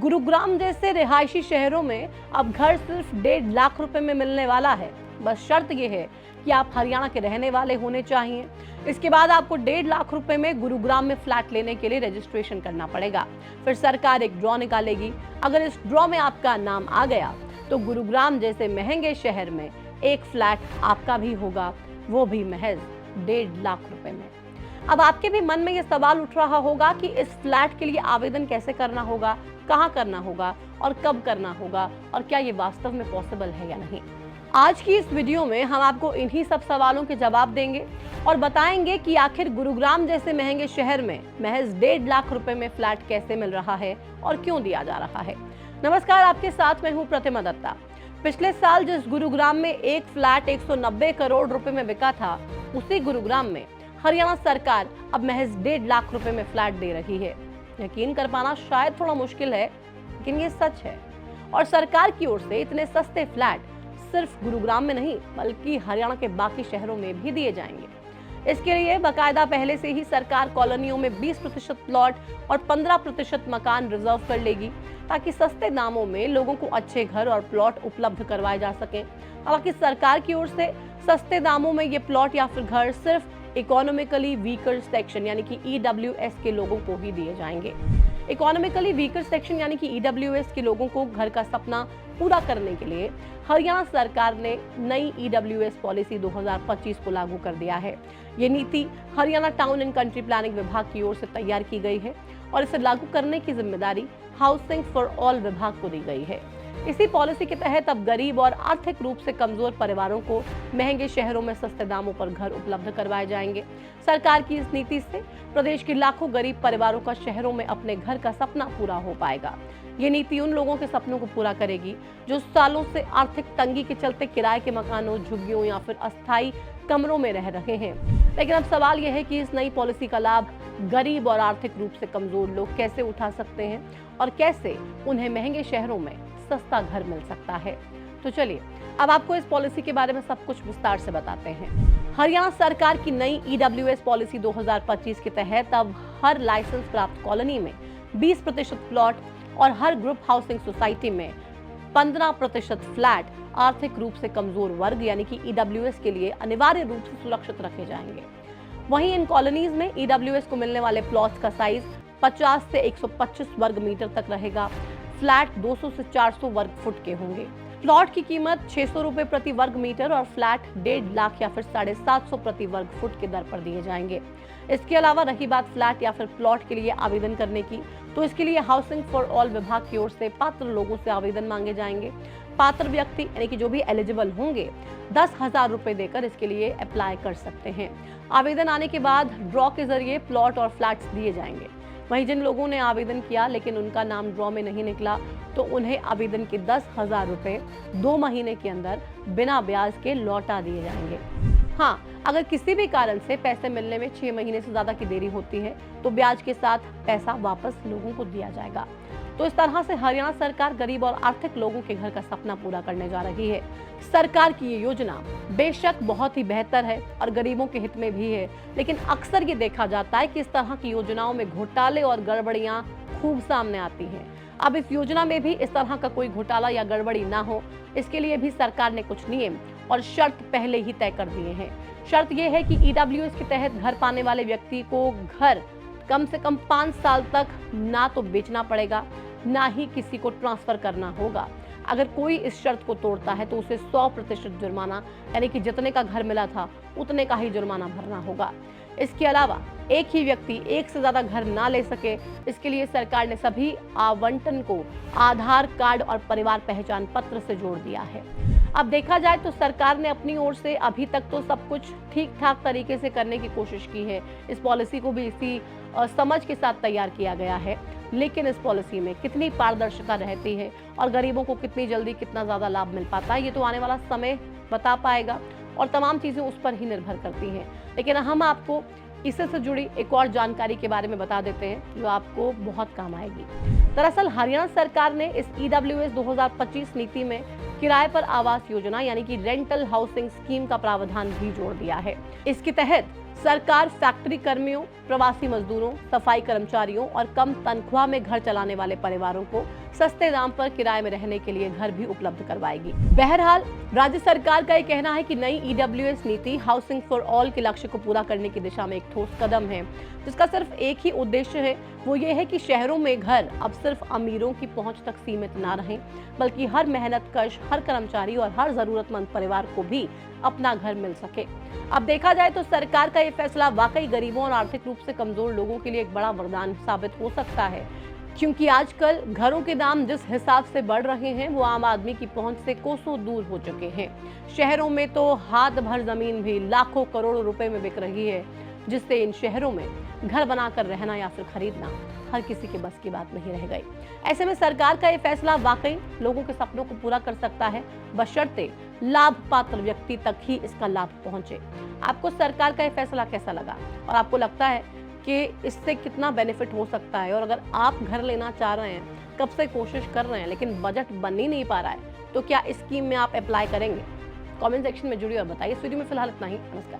गुरुग्राम जैसे रिहायशी शहरों में अब घर सिर्फ 1.5 लाख रुपए में मिलने वाला है। बस शर्त यह है कि आप हरियाणा के रहने वाले होने चाहिए। इसके बाद आपको 1.5 लाख रुपए में गुरुग्राम में फ्लैट लेने के लिए रजिस्ट्रेशन करना पड़ेगा। फिर सरकार एक ड्रॉ निकालेगी। अगर इस ड्रॉ में आपका नाम आ गया तो गुरुग्राम जैसे महंगे शहर में एक फ्लैट आपका भी होगा, वो भी महज 1.5 लाख रुपए में। अब आपके भी मन में ये सवाल उठ रहा होगा कि इस फ्लैट के लिए आवेदन कैसे करना होगा, कहाँ करना होगा और कब करना होगा, और क्या ये वास्तव में पॉसिबल है या नहीं। आज की इस वीडियो में हम आपको इन्हीं सब सवालों के जवाब देंगे और बताएंगे कि आखिर गुरुग्राम जैसे महंगे शहर में महज 1.5 लाख रुपए में फ्लैट कैसे मिल रहा है और क्यों दिया जा रहा है। नमस्कार, आपके साथ मैं हूँ प्रतिमा दत्ता। पिछले साल जिस गुरुग्राम में एक फ्लैट 190 करोड़ रुपए में बिका था, उसी गुरुग्राम में हरियाणा सरकार अब महज 1.5 लाख रुपए में फ्लैट दे रही है। यकीन कर पाना शायद थोड़ा मुश्किल है, लेकिन ये सच है। और सरकार की ओर से इतने सस्ते फ्लैट सिर्फ गुरुग्राम में नहीं बल्कि हरियाणा के बाकी शहरों में भी दिए जाएंगे। इसके लिए बाकायदा पहले से ही सरकार कॉलोनियों में 20% प्लॉट और 15% मकान रिजर्व कर लेगी, ताकि सस्ते दामों में लोगों को अच्छे घर और प्लॉट उपलब्ध करवाए जा सकें। हालांकि सरकार की ओर से सस्ते दामों में ये प्लॉट या फिर घर सिर्फ इकोनॉमिकली वीकर सेक्शन यानी कि EWS के लोगों को ही दिए जाएंगे। इकोनॉमिकली वीकर सेक्शन यानी कि EWS के लोगों को घर का सपना पूरा करने के लिए हरियाणा सरकार ने नई EWS पॉलिसी 2025 को लागू कर दिया है। ये नीति Haryana town and country planning विभाग की ओर से तैयार की गई है और इसे लागू करने की जिम्मेदारी हाउसिंग फॉर ऑल विभाग को दी गई है। इसी पॉलिसी के तहत अब गरीब और आर्थिक रूप से कमजोर परिवारों को महंगे शहरों में सस्ते दामों पर घर उपलब्ध करवाए जाएंगे। सरकार की इस नीति से प्रदेश के लाखों गरीब परिवारों का शहरों में अपने घर का सपना पूरा हो पाएगा। ये नीति उन लोगों के सपनों को पूरा करेगी जो सालों से आर्थिक तंगी के चलते किराए के मकानों, झुग्गियों या फिर अस्थायी कमरों में रह रहे हैं। लेकिन अब सवाल यह है कि इस नई पॉलिसी का लाभ गरीब और आर्थिक रूप से कमजोर लोग कैसे उठा सकते हैं और कैसे उन्हें महंगे शहरों में सस्ता घर मिल सकता है। तो चलिए अब आपको इस पॉलिसी के बारे में सब कुछ विस्तार से बताते हैं। हरियाणा सरकार की नई EWS पॉलिसी 2025 के तहत अब हर लाइसेंस प्राप्त कॉलोनी में 20% प्लॉट और हर ग्रुप हाउसिंग सोसाइटी में 15% फ्लैट आर्थिक रूप से कमजोर वर्ग यानी कि EWS के लिए अनिवार्य रूप से सुरक्षित रखे जाएंगे। वहीं इन कॉलोनीज में EWS को मिलने वाले प्लॉट्स का साइज 50 से 125 वर्ग मीटर तक रहेगा। फ्लैट 200 से 400 वर्ग फुट के होंगे। प्लॉट की कीमत 600 रुपए प्रति वर्ग मीटर और फ्लैट 1.5 लाख या फिर 750 प्रति वर्ग फुट के दर पर दिए जाएंगे। इसके अलावा रही बात फ्लैट या फिर प्लॉट के लिए आवेदन करने की, तो इसके लिए हाउसिंग फॉर ऑल विभाग की ओर से पात्र लोगों से आवेदन मांगे जाएंगे। पात्र व्यक्ति यानी कि जो भी एलिजिबल होंगे 10,000 रुपए देकर इसके लिए अप्लाई कर सकते हैं। आवेदन आने के बाद ड्रॉ के जरिए प्लॉट और फ्लैट्स दिए जाएंगे। वहीं जिन लोगों ने आवेदन किया लेकिन उनका नाम ड्रॉ में नहीं निकला, तो उन्हें आवेदन के 10,000 रुपए 2 महीने के अंदर बिना ब्याज के लौटा दिए जाएंगे। हाँ, अगर किसी भी कारण से पैसे मिलने में 6 महीने से ज्यादा की देरी होती है तो ब्याज के साथ पैसा वापस लोगों को दिया जाएगा। तो इस तरह से हरियाणा सरकार गरीब और आर्थिक लोगों के घर का सपना पूरा करने जा रही है। सरकार की ये योजना बेशक बहुत ही बेहतर है और गरीबों के हित में भी है, लेकिन अक्सर ये देखा जाता है कि इस तरह की योजनाओं में घोटाले और गड़बड़ियां खूब सामने आती हैं। अब इस योजना में भी इस तरह का कोई घोटाला या गड़बड़ी ना हो, इसके लिए भी सरकार ने कुछ नियम और शर्त पहले ही तय कर दिए हैं। शर्त यह है कि EWS के तहत घर पाने वाले व्यक्ति को घर कम से कम 5 साल तक ना तो बेचना पड़ेगा, ना ही किसी को ट्रांसफर करना होगा। अगर कोई इस शर्त को तोड़ता है तो उसे 100% जुर्माना यानी कि जितने का घर मिला था उतने का ही जुर्माना भरना होगा। इसके अलावा एक ही व्यक्ति एक से ज्यादा घर ना ले सके, इसके लिए सरकार ने सभी आवंटन को आधार कार्ड और परिवार पहचान पत्र से जोड़ दिया है। अब देखा जाए तो सरकार ने अपनी ओर से अभी तक तो सब कुछ ठीक ठाक तरीके से करने की कोशिश की है। इस पॉलिसी को भी इसी समझ के साथ तैयार किया गया है, लेकिन इस पॉलिसी में कितनी पारदर्शिता रहती है और गरीबों को कितनी जल्दी कितना ज्यादा लाभ मिल पाता है, ये तो आने वाला समय बता पाएगा और तमाम चीजें उस पर ही निर्भर करती हैं। लेकिन हम आपको इससे से जुड़ी एक और जानकारी के बारे में बता देते हैं जो आपको बहुत काम आएगी। दरअसल हरियाणा सरकार ने इस EWS 2025 नीति में किराए पर आवास योजना यानी कि रेंटल हाउसिंग स्कीम का प्रावधान भी जोड़ दिया है। इसके तहत सरकार फैक्ट्री कर्मियों, प्रवासी मजदूरों, सफाई कर्मचारियों और कम तनख्वाह में घर चलाने वाले परिवारों को सस्ते दाम पर किराए में रहने के लिए घर भी उपलब्ध करवाएगी। बहरहाल राज्य सरकार का ये कहना है कि नई ईडब्ल्यूएस नीति हाउसिंग फॉर ऑल के लक्ष्य को पूरा करने की दिशा में एक ठोस कदम है, जिसका सिर्फ एक ही उद्देश्य है, वो ये है कि शहरों में घर अब सिर्फ अमीरों की पहुंच तक सीमित ना रहें, बल्कि हर मेहनतकश, हर कर्मचारी और हर जरूरतमंद परिवार को भी अपना घर मिल सके। अब देखा जाए तो सरकार का ये फैसला वाकई गरीबों और आर्थिक रूप से कमजोर लोगों के लिए एक बड़ा वरदान साबित हो सकता है, क्योंकि आजकल घरों के दाम जिस हिसाब से बढ़ रहे हैं वो आम आदमी की पहुंच से कोसों दूर हो चुके हैं। शहरों में तो हाथ भर जमीन भी लाखों करोड़ों रुपए में बिक रही है, जिससे इन शहरों में घर बनाकर रहना या फिर खरीदना हर किसी के बस की बात नहीं रह गई। ऐसे में सरकार का ये फैसला वाकई लोगों के सपनों को पूरा कर सकता है, बशर्ते लाभ पात्र व्यक्ति तक ही इसका लाभ पहुंचे। आपको सरकार का ये फैसला कैसा लगा और आपको लगता है कि इससे कितना बेनिफिट हो सकता है? और अगर आप घर लेना चाह रहे हैं, कब से कोशिश कर रहे हैं लेकिन बजट बन ही नहीं पा रहा है, तो क्या इस स्कीम में आप अप्लाई करेंगे? कमेंट सेक्शन में जुड़िए और बताइए। इस वीडियो में फिलहाल इतना ही। नमस्कार।